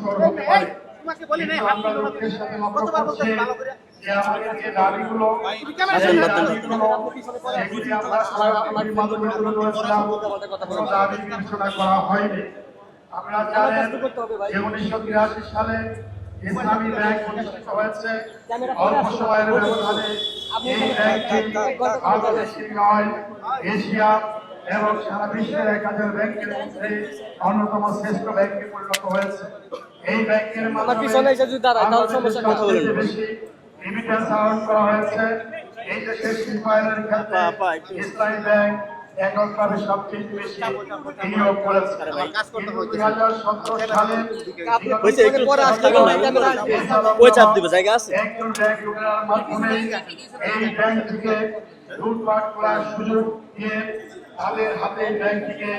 অগ্রসর হতে পারে। কিন্তু আমরা লোকের সাথে লক্ষ্য করছি যে আমাদের যে দাবিগুলো সেগুলি আমরা আলোচনার মাধ্যমে তুলে ধরেছিলাম, কোনো দাবি ঘোষণা করা হয়নি। আপনারা জানেন যে 1983 সালে ইসলামী ব্যাংক প্রতিষ্ঠিত হয়েছে। অল্প সময়ের ব্যবধানে এই ব্যাংকটি বাংলাদেশের নয়, এশিয়া এবং সারা বিশ্বের 1000 ব্যাংকের মধ্যে অন্যতম শ্রেষ্ঠ ব্যাংকে পরিণত হয়েছে। এই ব্যাংকের মাধ্যমে বেশি রিমিটেন্স আহরণ করা হয়েছে। এই দেশের শিল্পায়নের ক্ষেত্রে ইসলামী ব্যাংক এককভাবে সবচেয়ে বেশি বিনিয়োগ করেছে। 2017 সালে একজন ব্যাংক লোকের মাধ্যমে এই ব্যাংক থেকে লুটপাট করার সুযোগ দিয়ে তাদের হাতে ব্যাংকটিকে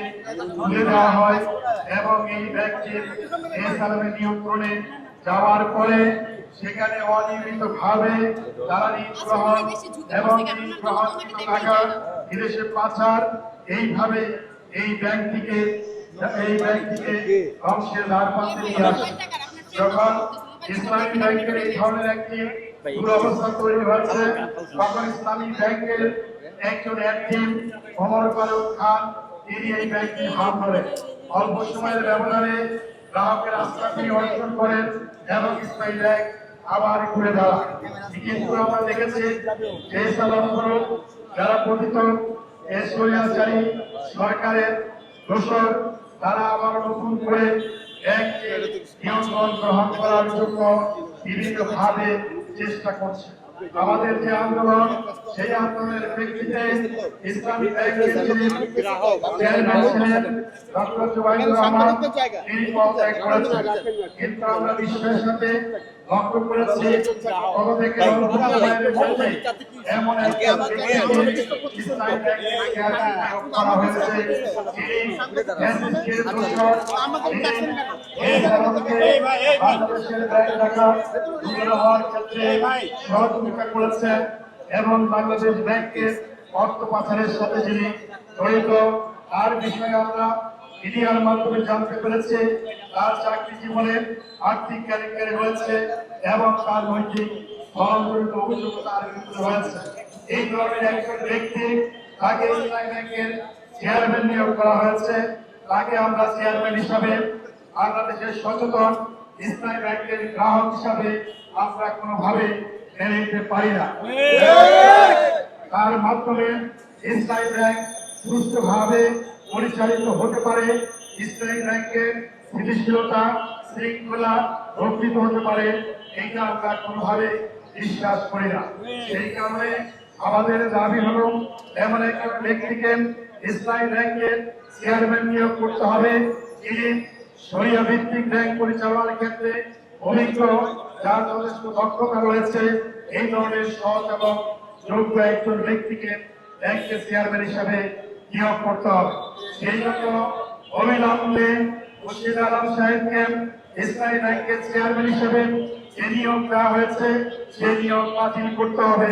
তুলে দেওয়া হয় এবং এই ব্যাংকটির এসালামের নিয়ন্ত্রণে যাওয়ার পরে সেখানে অনিয়মিত ভাবে জ্বালানি গ্রহণ এবং গ্রহণকৃত টাকা বিদেশে পাচার, এইভাবে এই ব্যাংকটিকে ধ্বংসের দ্বার প্রান্তে নিয়ে আসে। যখন ইসলামী ব্যাংকের এই ধরনের একটি দুরবস্থা তৈরি হয়েছে, তখন ইসলামী ব্যাংকের একজন অ্যাডমিন ওমর ফারুক খান তিনি এই ব্যাংকটি হাত ধরেন। অল্প সময়ের ব্যবধানে গ্রাহকের আস্থা তিনি অর্জন করেন এবং ইসলামী ব্যাংক আবার ঘুরে দাঁড়ায়। কিন্তু আমরা দেখেছি যে যারা পতিত স্বৈরাচারী সরকারের দোষর, তারা আবার নতুন করে ব্যাংকের নিয়ন্ত্রণ গ্রহণ করার জন্য বিভিন্নভাবে চেষ্টা করছে। আমাদের যে আন্দোলন, সেই আন্দোলনের প্রেক্ষিতে ইসলামী ব্যাংকের চেয়ারম্যান ছিলেন ডক্টর জুবাইদুর রহমান, তিনি পদত্যাগ করেছেন। কিন্তু আমরা বিশ্বের সাথে লক্ষ্য করেছি কত থেকে এমন একটা ইসলামী ব্যাংকের চেয়ারম্যান করা হয়েছে, সহযোগিতা করেছে এবং বাংলাদেশ ব্যাংকের অর্থ পাচারের সাথে যিনি জড়িত তার বিষয়ে আমরা মিডিয়ার মাধ্যমে জানতে পেরেছি। তার চাকরি জীবনে আর্থিক কেলেঙ্কারি রয়েছে এবং তার নৈতিক ধর্মজনিত অভিযোগ তার বিরুদ্ধে রয়েছে। এই ধরনের একজন ব্যক্তি, তাকে ইসলামী ব্যাংকের চেয়ারম্যান নিয়োগ করা হয়েছে। তাকে আমরা চেয়ারম্যান হিসাবে বাংলাদেশের সচেতন ইসলামী ব্যাংকের গ্রাহক হিসাবে আমরা কোনোভাবে মেনে নিতে পারি না। তার মাধ্যমে ইসলামী ব্যাংক সুষ্ঠুভাবে পরিচালিত হতে পারে, ইসলামী ব্যাংকের স্থিতিশীলতা শৃঙ্খলা রক্ষিত হতে পারে, এইটা আমরা কোনোভাবে বিশ্বাস করি না। সেই কারণে আমাদের দাবি হলো এমন একজন ব্যক্তিকে ইসলামী ব্যাংকের চেয়ারম্যান নিয়োগ করতে হবে, যিনি শরিয়া ভিত্তিক ব্যাংক পরিচালনার ক্ষেত্রে অভিজ্ঞ, যার যথেষ্ট দক্ষতা রয়েছে। এই ধরনের সৎ এবং যোগ্য একজন ব্যক্তিকে ব্যাংকের চেয়ারম্যান হিসাবে নিয়োগ করতে হবে। সেই জন্য অবিলম্বে মুর্শিদ আলম সাহেবকে ইসলামী ব্যাংকের চেয়ারম্যান হিসেবে যে নিয়োগ দেওয়া হয়েছে সেই নিয়োগ বাতিল করতে হবে।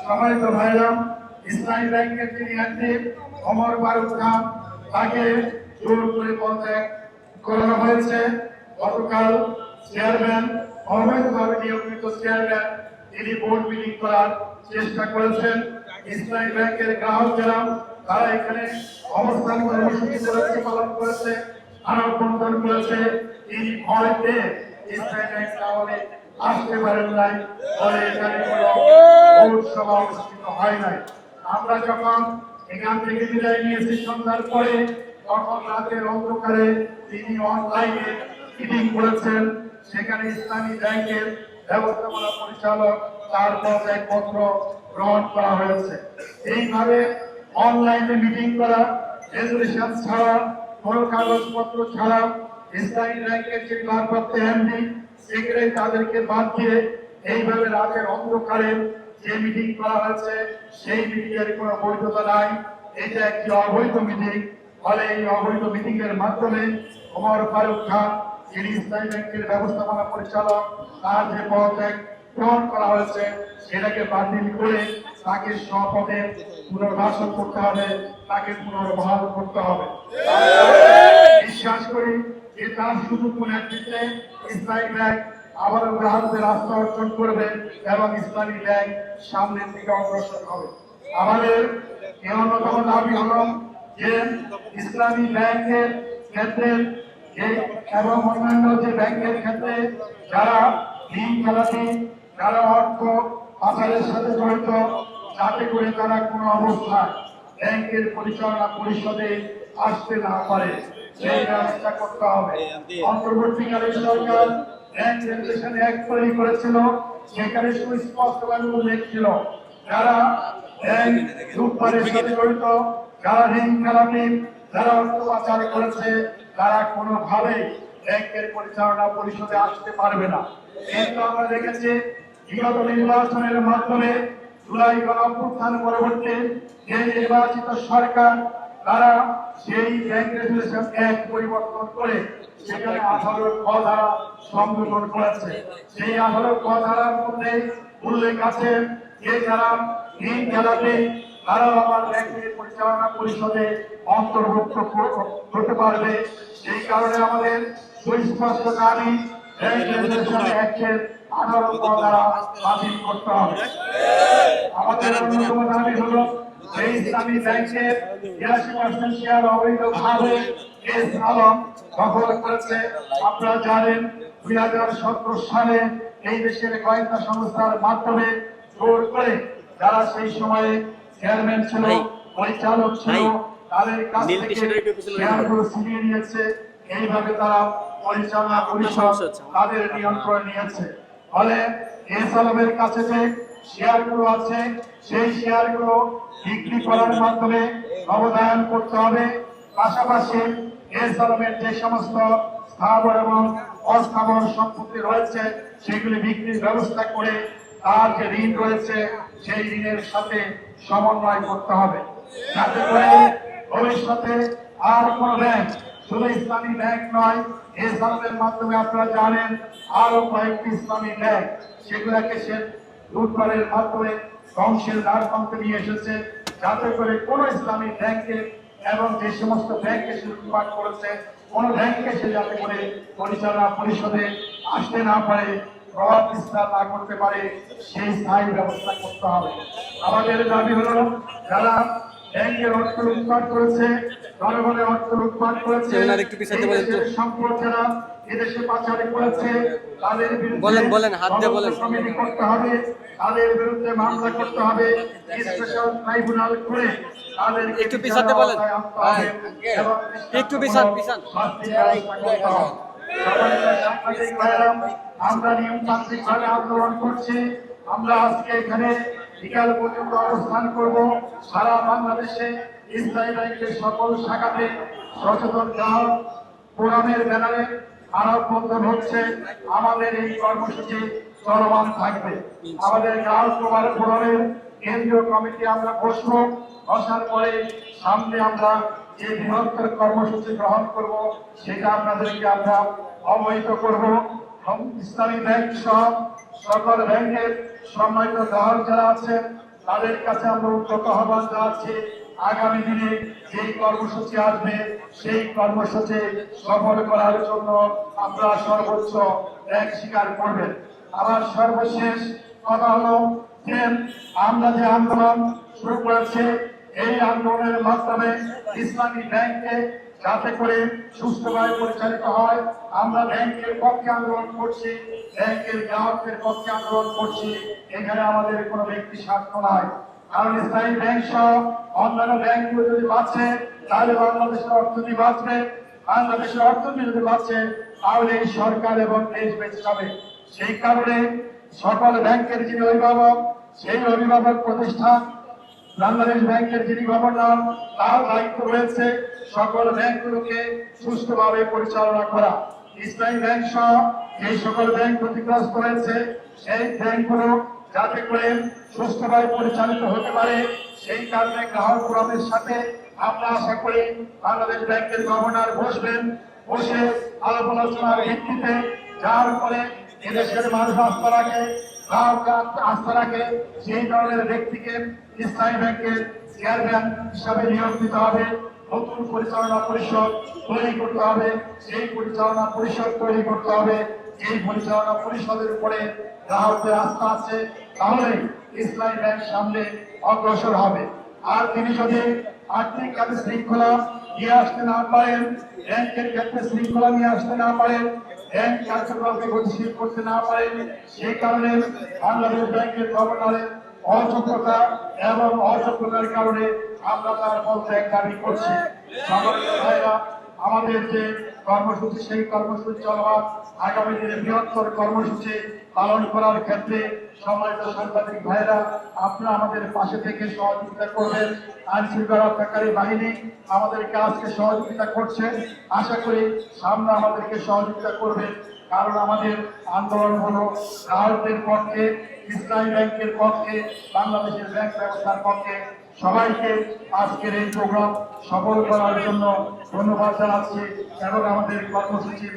সম্মানিত ভাইরা, ইসলামী ব্যাংকের যিনি অ্যাডমিন ওমর ফারুক খান, তাকে জোর করে পদত্যাগ করানো হয়েছে। গতকাল চেয়ারম্যান অবৈধভাবে নিয়োজিত চেয়ারম্যান তিনি বোর্ড মিটিং করার চেষ্টা করেছেন। ইসলামী ব্যাংকের গ্রাহক যারা তারা এখানে অবস্থান কর্মসূচি করেছে, পালন করেছে, মানববন্ধন করেছে। তিনি ভয় পেয়ে ইসলামী ব্যাংক তাহলে আসতে পারেন নাই, ফলে এখানে কোনো ভোট সভা অনুষ্ঠিত হয় নাই। আমরা যখন এখান থেকে বিদায় নিয়েছি সন্ধ্যার পরে, তখন রাতের অন্ধকারে তিনি অনলাইনে মিটিং করেছেন। সেখানে ইসলামী ব্যাংকের ব্যবস্থাপনা পরিচালক তার পদত্যাগপত্র গ্রহণ করা হয়েছে। এইভাবে অনলাইনে মিটিং করা, রেজুলেশন ছাড়া, কোনো কাগজপত্র ছাড়া ইসলামী ব্যাংকের যে ভারপ্রাপ্ত এমডি সেক্রেটারি তাদেরকে বাদ দিয়ে এইভাবে রাতের অন্ধকারে যে মিটিং করা হয়েছে সেই মিটিং এর কোনো বৈধতা নাই। এটা একটি অবৈধ মিটিং। ফলে এই অবৈধ মিটিং এর মাধ্যমে ওমর ফারুক খান, যিনি ইসলামী ব্যাংকের ব্যবস্থাপনা পরিচালক, তার যে পদত্যাগ গ্রহণ করা হয়েছে সেটাকে বাতিল করে তাকে স্বপদে পুনর্বাসন করতে হবে, তাকে পুনর্বহাল করতে হবে। বিশ্বাস তার সুযোগ নেতৃত্বে ইসলামী ব্যাংক আবারও গ্রাহকদের আস্থা অর্জন করবে এবং ইসলামী ব্যাংক সামনের দিকে অগ্রসর হবে। আমাদের এই অন্যতম দাবি হল যে ইসলামী ব্যাংকের ক্ষেত্রে এবং অন্যান্য যে ব্যাংকের ক্ষেত্রে যারা ঋণ খেলাপি, যারা অর্থ পাচারের সাথে জড়িত, যাতে করে তারা কোনো অবস্থায় ব্যাংকের পরিচালনা পরিষদে আসতে না পারে সেই ব্যবস্থা করতে হবে। অন্তর্বর্তীকালীন সরকার ব্যাংক রেগুলেশন অ্যাক্ট তৈরি করেছিল, সেখানে সুস্পষ্টভাবে উল্লেখ ছিল যারা ব্যাংক লুটপাটের সাথে জড়িত, যারা ঋণ খেলাপি, যারা অর্থ পাচার করেছে, তারা কোনোভাবেই ব্যাংকের পরিচালনা পরিষদে আসতে পারবে না। কিন্তু আমরা দেখেছি বিগত নির্বাচনের মাধ্যমে জুলাই গণঅভ্যুত্থান পরবর্তী যে নির্বাচিত সরকার তারা সেই ব্যাংক রেগুলেশন অ্যাক্ট পরিবর্তন করে সেখানে 18 ক ধারা সংযোজন করেছে। সেই 18 ক ধারার মধ্যে উল্লেখ আছে যে যারা ঋণ খেলাপি তারা আবার ব্যাংকের পরিচালনা পরিষদে অন্তর্ভুক্ত হতে পারবে। সেই কারণে আমাদের সুস্পষ্ট দাবি ব্যাংক রেগুলেশন অ্যাক্টের 18 ক ধারা বাতিল করতে হবে। আমাদের অন্যতম দাবি হলো এই ইসলামী ব্যাংকের 82% শেয়ার অবৈধভাবে এস আলম দখল করেছে। আপনারা জানেন 2017 সালে এই দেশের কয়েকটা সংস্থার মাধ্যমে জোর করে যারা সেই সময়ে চেয়ারম্যান ছিল, পরিচালক ছিল, তাদের কাছ থেকে শেয়ারগুলো ছিনিয়ে নিয়েছে। এইভাবে তারা পরিচালনা পরিষদ তাদের নিয়ন্ত্রণে নিয়েছে। ফলে এস আলমের কাছে যে শেয়ারগুলো আছে সেই শেয়ারগুলো বিক্রি করার মাধ্যমে অবদান করতে হবে। পাশাপাশি এস আলমের যে সমস্ত স্থাবর এবং অস্থাবর সম্পত্তি রয়েছে সেগুলি বিক্রির ব্যবস্থা করে তার যে ঋণ রয়েছে সেই ঋণের সাথে সমন্বয় করতে হবে, যাতে করে ভবিষ্যতে আর কোন ব্যাংক, শুধু ইসলামী ব্যাংক নয়, এস আলমের মাধ্যমে আপনারা জানেন আরো কয়েকটি ইসলামী ব্যাংক সেগুলোকে সে লুটপাটের মাধ্যমে ধ্বংসের দ্বার প্রান্তে নিয়ে এসেছে, যাতে করে কোন ইসলামী ব্যাংকে এবং যে সমস্ত ব্যাংকে সে লুটপাট করেছে কোন ব্যাংকে সে যাতে করে পরিচালনা পরিষদে আসতে না পারে, প্রভাব বিস্তার না করতে পারে, সেই স্থায়ী ব্যবস্থা করতে হবে। আমাদের দাবি হলো যারা ব্যাংকের অর্থ লুটপাট করেছে, জনগণের অর্থ লুটপাট করেছে, সম্পদ যারা এদেশে পাচার করেছে তাদের বিরুদ্ধে হাত দিয়ে বলেন কমিটি করতে হবে, তাদের বিরুদ্ধে মামলা করতে হবে, স্পেশাল ট্রাইব্যুনাল করে তাদের একটু পিছাতে বলেন, একটু পিছান আমরা নিয়মতান্ত্রিক ভাবে আন্দোলন করছি। আমরা আজকে এখানে বিকাল পর্যন্ত অবস্থান করব। সারা বাংলাদেশে ইসলামী ব্যাংকের সকল শাখাতে সচেতন গ্রাহক ফোরামের ব্যানারে মানববন্ধন হচ্ছে। আমাদের এই কর্মসূচি চলমান থাকবে। আমাদের গ্রাহক ফোরামের কেন্দ্রীয় কমিটি আমরা বসবো, বসার পরে সামনে আমরা যে বৃহত্তর কর্মসূচি গ্রহণ করব সেটা আপনাদেরকে আমরা অবহিত করব। ইসলামী ব্যাংক সহ সকল ব্যাংকের সম্মানিত গ্রাহক যারা আছেন তাদের কাছে আমরা উদ্যত আহ্বান জানাচ্ছি, আগামী দিনে যেই কর্মসূচি আসবে সেই কর্মসূচি সফল করার জন্য আমরা সর্বোচ্চ ত্যাগ স্বীকার করবেন। আমার সর্বশেষ কথা হলো যে আমরা যে আন্দোলন শুরু করেছি এই আন্দোলনের মাধ্যমে ইসলামী ব্যাংকে যাতে করে সুস্থভাবে পরিচালিত হয়, আমরা ব্যাংকের পক্ষে আন্দোলন করছি, ব্যাংকের গ্রাহকদের পক্ষে আন্দোলন করছি। এখানে আমাদের কোনো ব্যক্তি স্বার্থ নাই, কারণ ইসলামী ব্যাংক সহ অন্যান্য ব্যাংকগুলো যদি বাঁচে তাহলে বাংলাদেশের অর্থনীতি বাঁচবে, বাংলাদেশের অর্থনীতি যদি বাঁচে তাহলে এই সরকার এবং দেশ বেঁচে যাবে। সেই কারণে সকল ব্যাংকের যিনি অভিভাবক সেই অভিভাবক প্রতিষ্ঠান বাংলাদেশ ব্যাংকের যিনি গভর্নর তার দায়িত্ব রয়েছে সকল ব্যাংকগুলোকে সুষ্ঠুভাবে পরিচালনা করা। ইসলামী ব্যাংক সহ এই সকল ব্যাংক ক্ষতিগ্রস্ত হয়েছে সেই ব্যাংকগুলো যাতে করে সুষ্ঠুভাবে পরিচালিত হতে পারে, সেই কারণে গ্রাহক ফোরামের সাথে আমরা আশা করি বাংলাদেশ ব্যাংকের গভর্নর বসবেন, বসে আলাপ আলোচনার ভিত্তিতে যার ফলে এদেশের মানুষ আস্থা রাখে, আস্থা রাখে সেই ধরনের ব্যক্তিকে ইসলামী ব্যাংকের চেয়ারম্যান হিসাবে নিয়োগ দিতে হবে। নতুন পরিচালনা পরিষদ তৈরি করতে হবে। সেই পরিচালনা পরিষদ তৈরি করতে হবে। এই পরিচালনা পরিষদের উপরে গ্রাহকদের আস্থা আছে, তাহলে ইসলামী ব্যাংক সামনে অগ্রসর হবে। আর তিনি যদি আর্থিক খাতে শৃঙ্খলা নিয়ে আসতে না পারেন, ব্যাংকের ক্ষেত্রে শৃঙ্খলা নিয়ে আসতে না পারেন, ব্যাংক কার্যক্রমকে গতিশীল করতে না পারেন, সেই কারণে বাংলাদেশ ব্যাংকের গভর্নরের অযোগ্যতা এবং অযোগ্যতার কারণে আমরা তার পদত্যাগ দাবি করছি। সম্মানিত ভাইরা, আমাদের যে কর্মসূচি, সেই কর্মসূচি চলমান আগামী দিনে বৃহত্তর কর্মসূচি পালন করার ক্ষেত্রে সম্মানিত সাংবাদিক ভাইরা, আপনারা আমাদের পাশে থেকে সহযোগিতা করবেন। আইন শৃঙ্খলা রক্ষাকারী বাহিনী আমাদেরকে আজকে সহযোগিতা করছে, আশা করি সামনে আমাদেরকে সহযোগিতা করবেন। কারণ আমাদের আন্দোলন হলো গ্রাহকদের পক্ষে, ইসলামী ব্যাংকের পক্ষে, বাংলাদেশের ব্যাংক ব্যবস্থার পক্ষে। সবাইকে আজকের এই প্রোগ্রাম সফল করার জন্য ধন্যবাদ জানাচ্ছি এবং আমাদের কর্মসূচির